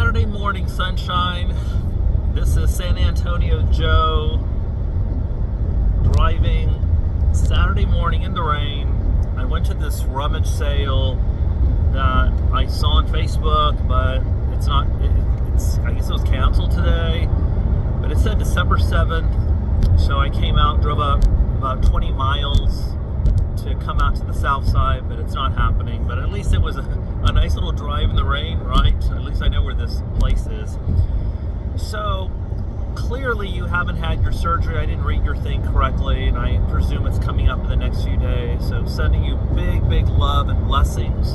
Saturday morning sunshine. This is San Antonio Joe driving Saturday morning in the rain. I went to this rummage sale that I saw on Facebook, but it's not, I guess it was canceled today, but it said December 7th. So I came out, drove up about 20 miles to come out to the south side, but it's not happening. But at least it was a nice little drive in the rain, right? At least I know where this place is. So clearly you haven't had your surgery. I didn't read your thing correctly, and I presume it's coming up in the next few days. So sending you big love and blessings.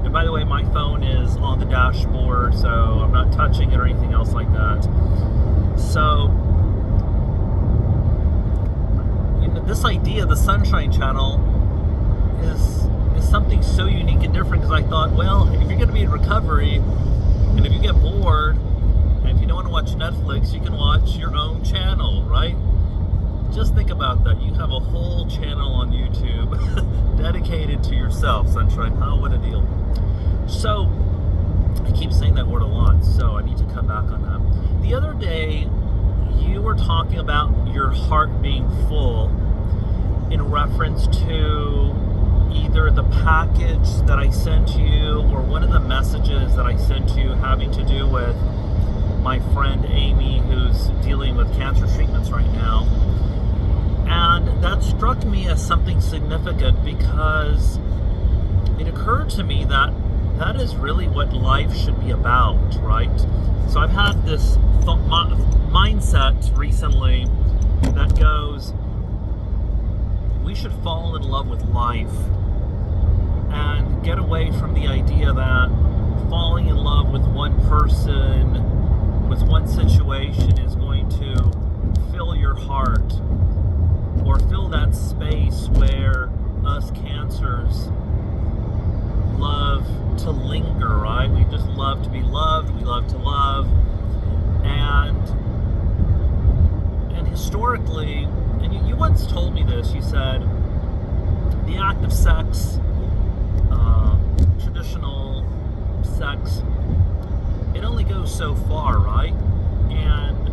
And by the way, my phone is on the dashboard, so I'm not touching it or anything else like that. So this idea, the Sunshine Channel, is something so unique and different, because I thought, well, if you're going to be in recovery, and if you get bored, and if you don't want to watch Netflix, you can watch your own channel, right? Just think about that. You have a whole channel on YouTube dedicated to yourself, Sunshine. What a deal. So, I keep saying that word a lot, so I need to come back on that. The other day, you were talking about your heart being full in reference to either the package that I sent you or one of the messages that I sent you having to do with my friend Amy, who's dealing with cancer treatments right now. And that struck me as something significant, because it occurred to me that that is really what life should be about, right? So I've had this mindset recently that goes, we should fall in love with life and get away from the idea that falling in love with one person, with one situation, is going to fill your heart or fill that space where us cancers love to linger, right? We just love to be loved, we love to love. And historically, and you once told me this, you said, the act of sex, traditional sex, it only goes so far, right? And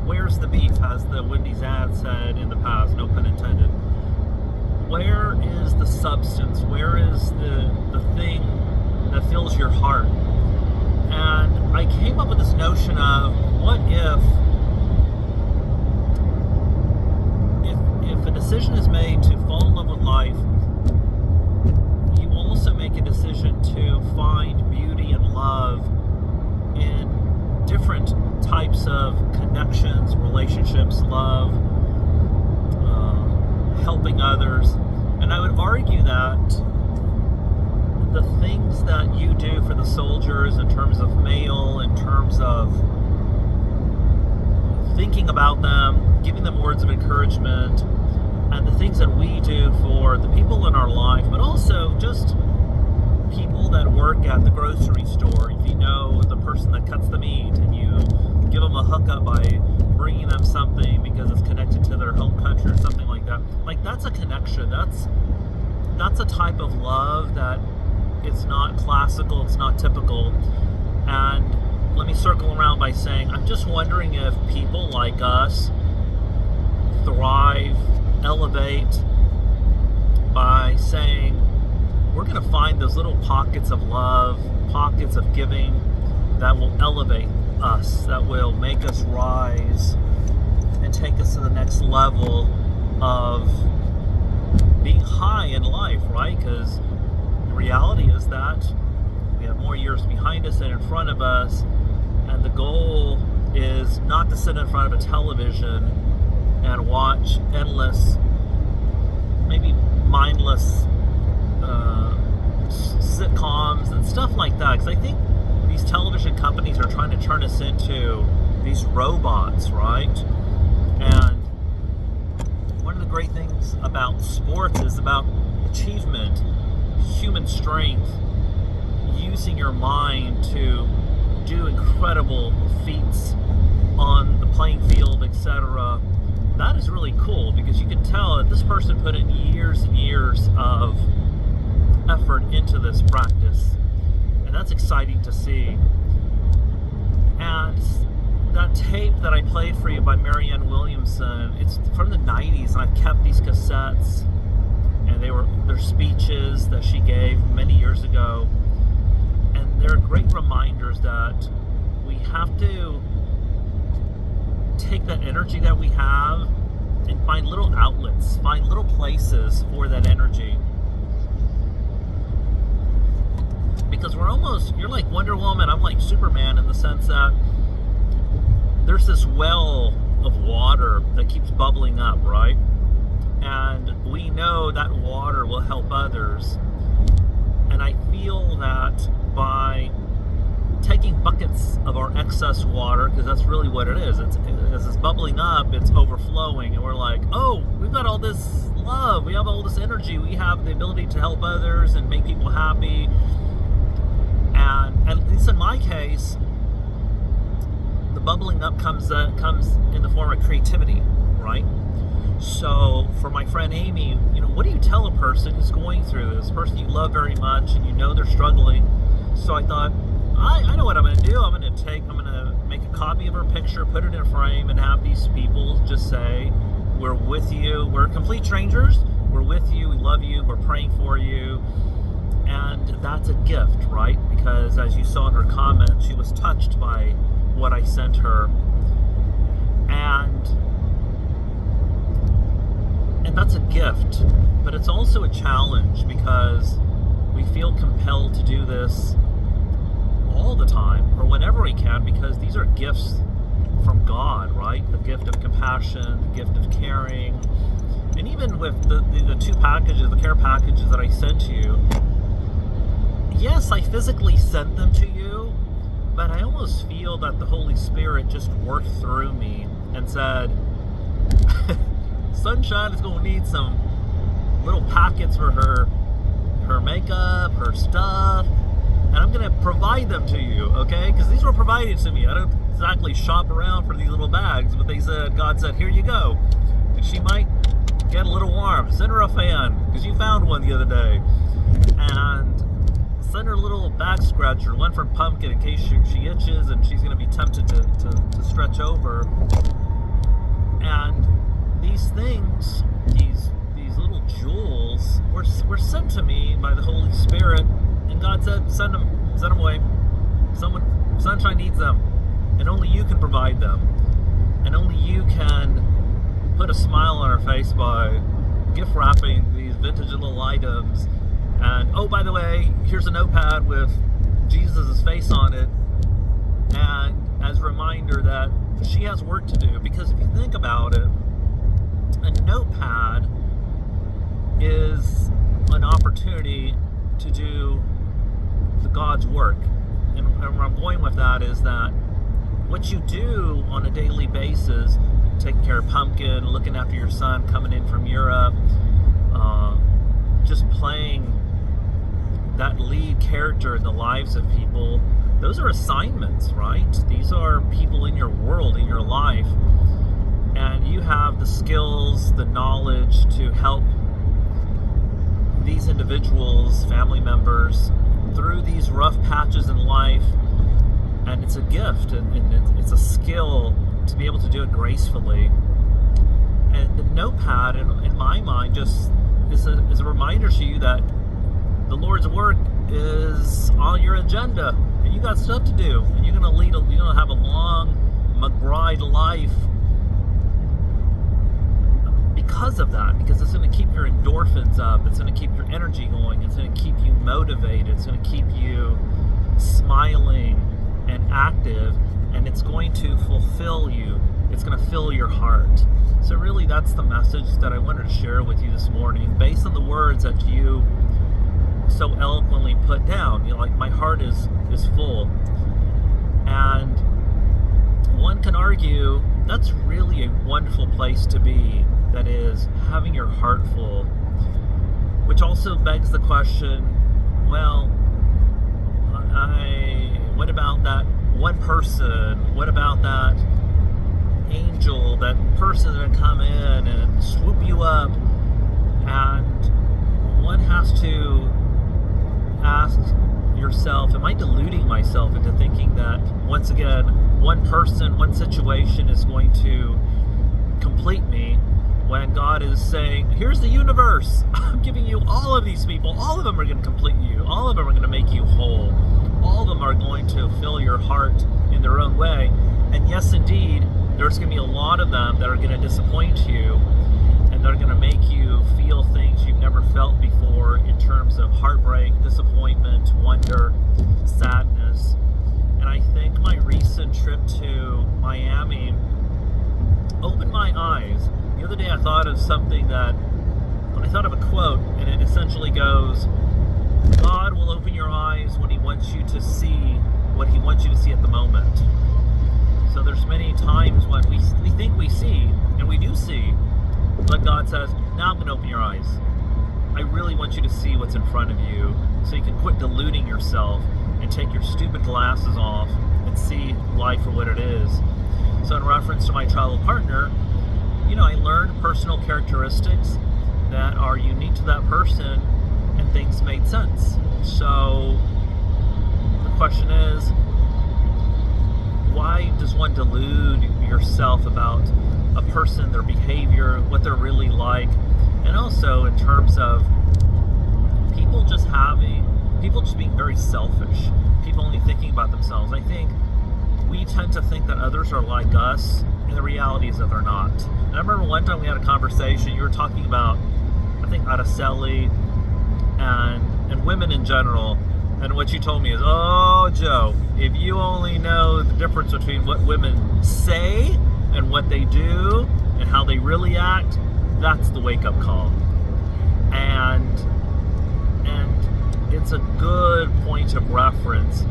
where's the beef, as the Wendy's ad said in the past, no pun intended. Where is the substance? Where is the thing that fills your heart? And I came up with this notion of, what if a decision is made to fall in love with life, you also make a decision to find beauty and love in different types of connections, relationships, love, helping others. And I would argue that the things that you do for the soldiers, in terms of mail, in terms of thinking about them, giving them words of encouragement, and the things that we do for the people in our life, but also just people that work at the grocery store. If you know the person that cuts the meat, and you give them a hookup by bringing them something because it's connected to their home country or something like that. Like, that's a connection. That's a type of love that it's not classical, it's not typical. And let me circle around by saying, I'm just wondering if people like us thrive, elevate by saying, we're going to find those little pockets of love, pockets of giving that will elevate us, that will make us rise and take us to the next level of being high in life, right? Because the reality is that we have more years behind us than in front of us, and the goal is not to sit in front of a television and watch endless, maybe mindless sitcoms and stuff like that, because I think these television companies are trying to turn us into these robots, right? And one of the great things about sports is about achievement, human strength, using your mind to do incredible feats on the playing field, etc. That is really cool, because you can tell that this person put in years and years of effort into this practice, and that's exciting to see. And that tape that I played for you by Marianne Williamson, it's from the 90s, and I've kept these cassettes, and they're speeches that she gave many years ago, and they're great reminders that we have to take that energy that we have and find little outlets, find little places for that energy. Because you're like Wonder Woman, I'm like Superman, in the sense that there's this well of water that keeps bubbling up, right? And we know that water will help others. And I feel that by taking buckets of our excess water, because that's really what it is, as it's bubbling up, it's overflowing, and we're like, oh, we've got all this love, we have all this energy, we have the ability to help others and make people happy. And at least in my case, the bubbling up comes in the form of creativity, right? So for my friend Amy, what do you tell a person who's going through this, person you love very much and you know they're struggling? So I thought, I know what I'm going to do. I'm going to make a copy of her picture, put it in a frame, and have these people just say, we're with you. We're complete strangers. We're with you. We love you. We're praying for you. And that's a gift, right? Because as you saw in her comment, she was touched by what I sent her. And that's a gift. But it's also a challenge, because we feel compelled to do this all the time, or whenever we can, because these are gifts from God, right? The gift of compassion, the gift of caring. And even with the two packages, the care packages that I sent you, yes, I physically sent them to you, but I almost feel that the Holy Spirit just worked through me and said, Sunshine is going to need some little packets for her makeup, her stuff, and I'm going to provide them to you, okay? Because these were provided to me. I don't exactly shop around for these little bags, but God said, here you go. And she might get a little warm. Send her a fan, because you found one the other day. And send her a little back scratcher, one from Pumpkin, in case she itches and she's going to be tempted to stretch over. And these things, these little jewels, were sent to me by the Holy Spirit, and God said, send them away. Sunshine needs them, and only you can provide them, and only you can put a smile on her face by gift wrapping these vintage little items. And oh, by the way, here's a notepad with Jesus' face on it, and as a reminder that she has work to do. Because if you think about it, a notepad is an opportunity to do the God's work. And where I'm going with that is that what you do on a daily basis, taking care of Pumpkin, looking after your son coming in from Europe, just playing that lead character in the lives of people, those are assignments, right? These are people in your world, in your life, and you have the skills, the knowledge to help these individuals, family members, through these rough patches in life. And it's a gift, and it's a skill to be able to do it gracefully. And the notepad, in my mind, just is a reminder to you that the Lord's work is on your agenda, and you got stuff to do, and you're gonna have a long McBride life because of that, because it's going to keep your endorphins up, it's going to keep your energy going, it's going to keep you motivated, it's going to keep you smiling and active, and it's going to fulfill you, it's going to fill your heart. So really, that's the message that I wanted to share with you this morning, based on the words that you so eloquently put down. Like, my heart is full. And one can argue that's really a wonderful place to be, that is, having your heart full. Which also begs the question, well, what about that one person? What about that angel, that person that would come in and swoop you up? And one has to ask yourself, am am I deluding myself into thinking that, once again, one person, one situation is going to complete me, when God is saying, here's the universe, I'm giving you all of these people, all of them are going to complete you, all of them are going to make you whole, all of them are going to fill your heart in their own way. And yes, indeed, there's going to be a lot of them that are going to disappoint you, and they're going to make you feel things you've never felt before in terms of heartbreak, disappointment, wonder, sadness. And I think my recent trip to Miami opened my eyes. The other day I thought of a quote, and it essentially goes, God will open your eyes when he wants you to see what he wants you to see at the moment. So there's many times when we think we see, and we do see, but God says, now I'm going to open your eyes. I really want you to see what's in front of you, so you can quit deluding yourself and take your stupid glasses off and see life for what it is. So in reference to my travel partner, I learned personal characteristics that are unique to that person, and things made sense. So the question is, why does one delude yourself about a person, their behavior, what they're really like? And also in terms of people just being very selfish, people only thinking about themselves. I think we tend to think that others are like us, and the reality is that they're not. And I remember one time we had a conversation, you were talking about, I think, Araceli and women in general, and what you told me is, oh, Joe, if you only know the difference between what women say and what they do and how they really act, that's the wake-up call. And it's a good point of reference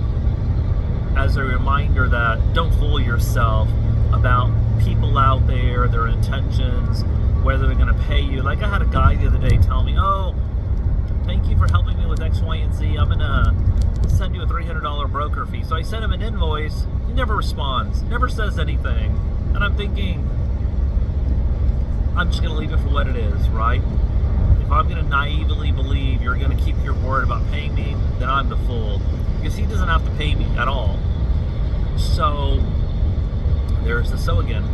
as a reminder that don't fool yourself about people out there, their intentions, whether they're going to pay you. Like I had a guy the other day tell me, oh, thank you for helping me with X, Y, and Z. I'm going to send you a $300 broker fee. So I sent him an invoice. He never responds, never says anything. And I'm thinking, I'm just going to leave it for what it is, right? If I'm going to naively believe you're going to keep your word about paying me, then I'm the fool. Because he doesn't have to pay me at all. So there's the so again.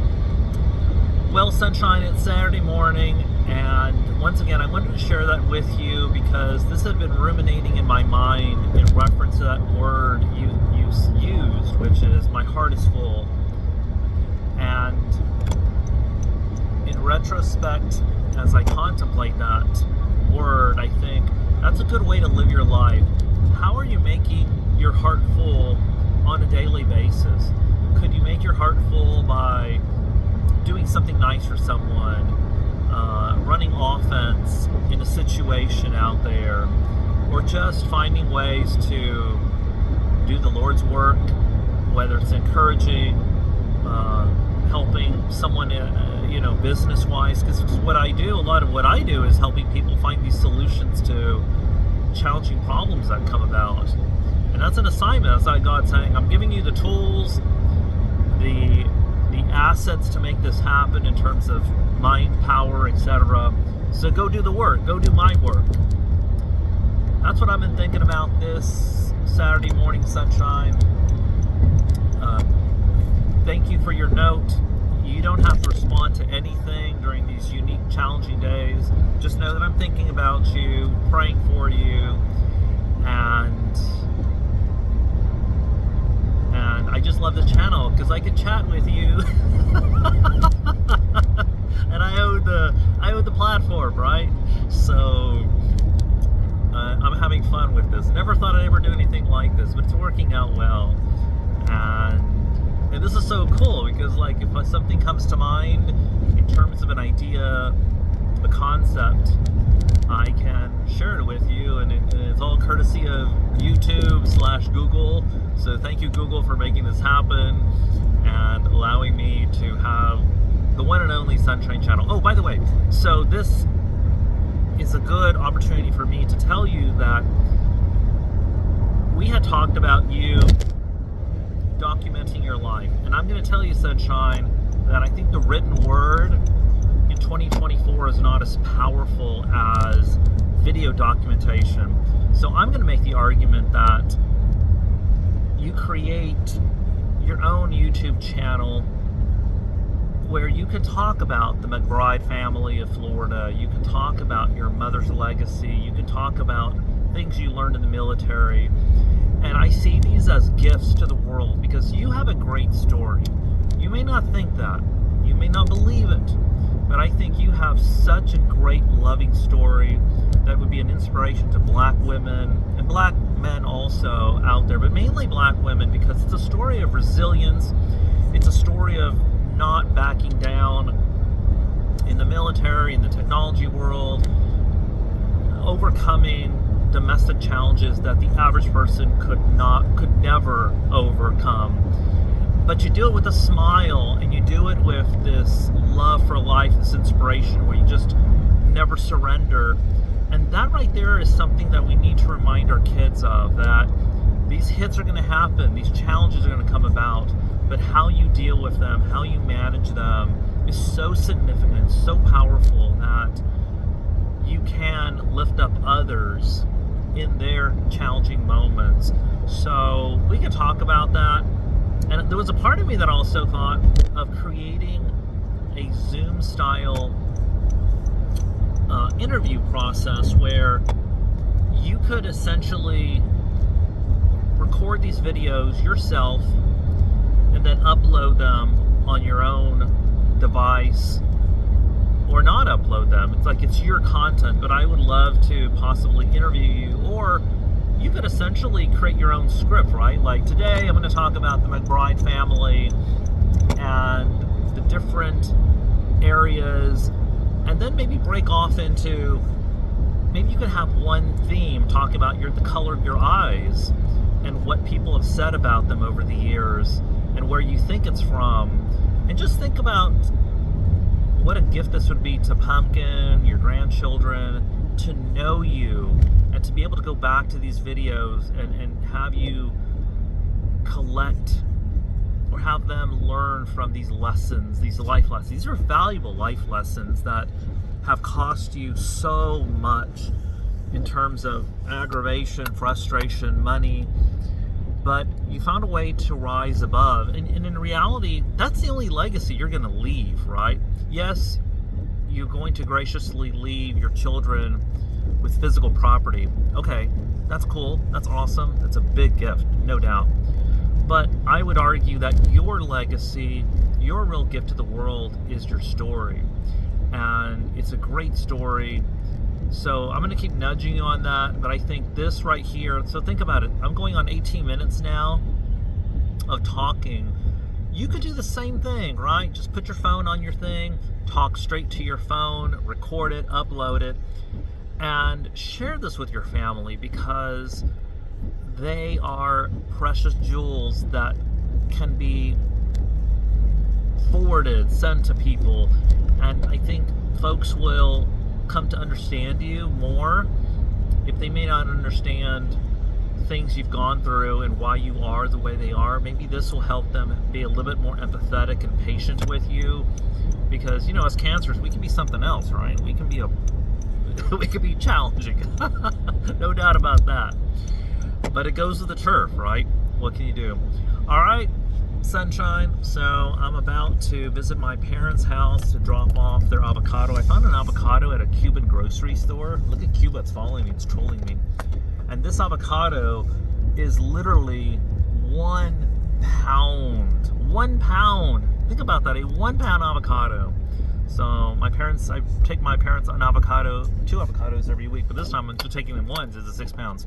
Well, sunshine, it's Saturday morning, and once again, I wanted to share that with you because this had been ruminating in my mind in reference to that word you used, which is my heart is full. And in retrospect, as I contemplate that word, I think that's a good way to live your life. How are you making your heart full on a daily basis? Could you make your heart full by doing something nice for someone, running offense in a situation out there, or just finding ways to do the Lord's work, whether it's encouraging, helping someone, business-wise? Because what I do, a lot of what I do is helping people find these solutions to challenging problems that come about. And that's an assignment. That's like God saying, I'm giving you the tools, the assets to make this happen in terms of mind, power, etc. So go do the work. Go do my work. That's what I've been thinking about this Saturday morning, sunshine. Thank you for your note. You don't have to respond to anything during these unique, challenging days. Just know that I'm thinking about you, praying for you, and I just love the channel because I can chat with you. And I owe the platform, right? So I'm having fun with this. Never thought I'd ever do anything like this, but it's working out well. And this is so cool because, like, if something comes to mind in terms of an idea, a concept, I can share it with you, and it's all courtesy of YouTube/Google. So thank you, Google, for making this happen and allowing me to have the one and only Sunshine Channel. Oh, by the way, so this is a good opportunity for me to tell you that we had talked about you documenting your life, and I'm going to tell you, Sunshine, that I think the written word in 2024 is not as powerful as video documentation. So I'm going to make the argument that create your own YouTube channel where you can talk about the McBride family of Florida, you can talk about your mother's legacy, you can talk about things you learned in the military. And I see these as gifts to the world because you have a great story. You may not think that, you may not believe it, but I think you have such a great, loving story that would be an inspiration to black women and black men also out there, but mainly black women, because it's a story of resilience. It's a story of not backing down in the military, in the technology world, overcoming domestic challenges that the average person could never overcome. But you do it with a smile, and you do it with this love for life, this inspiration where you just never surrender. And that right there is something that we need to remind our kids of, that these hits are going to happen, these challenges are going to come about, but how you deal with them, how you manage them is so significant, so powerful that you can lift up others in their challenging moments. So we can talk about that. And there was a part of me that also thought of creating a Zoom style interview process where you could essentially record these videos yourself and then upload them on your own device, or not upload them. It's like it's your content, but I would love to possibly interview you, or you could essentially create your own script, right? Like today I'm going to talk about the McBride family and the different areas, and then maybe break off into, maybe you could have one theme, talk about the color of your eyes and what people have said about them over the years and where you think it's from. And just think about what a gift this would be to Pumpkin, your grandchildren, to know you and to be able to go back to these videos and have you collect or have them learn from these lessons, these life lessons. These are valuable life lessons that have cost you so much in terms of aggravation, frustration, money, but you found a way to rise above. And in reality, that's the only legacy you're going to leave, right? Yes, you're going to graciously leave your children with physical property. Okay, that's cool, that's awesome, that's a big gift, no doubt. But I would argue that your legacy, your real gift to the world is your story. And it's a great story. So I'm going to keep nudging you on that, but I think this right here, so think about it. I'm going on 18 minutes now of talking. You could do the same thing, right? Just put your phone on your thing, talk straight to your phone, record it, upload it, and share this with your family, because they are precious jewels that can be forwarded, sent to people. And I think folks will come to understand you more if they may not understand things you've gone through and why you are the way they are. Maybe this will help them be a little bit more empathetic and patient with you, because as cancers, we can be something else, right? We can be we can be challenging. No doubt about that, but it goes with the turf, right? What can you do? All right, sunshine. So I'm about to visit my parents' house to drop off their avocado. I found an avocado at a Cuban grocery store. Look at Cuba, it's following me, it's trolling me. And this avocado is literally 1 pound. 1 pound. Think about that, a 1 pound avocado. So I take my parents on avocado, 2 avocados every week, but this time I'm just taking them once. It's 6 pounds.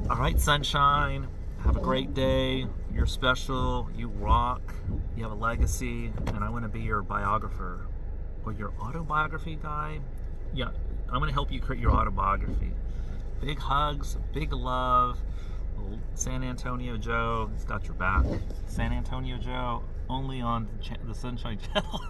All right, sunshine. Have a great day. You're special. You rock. You have a legacy, and I want to be your biographer or your autobiography guy. Yeah, I'm going to help you create your autobiography. Big hugs, big love. San Antonio Joe, he's got your back. San Antonio Joe, only on the Sunshine Channel.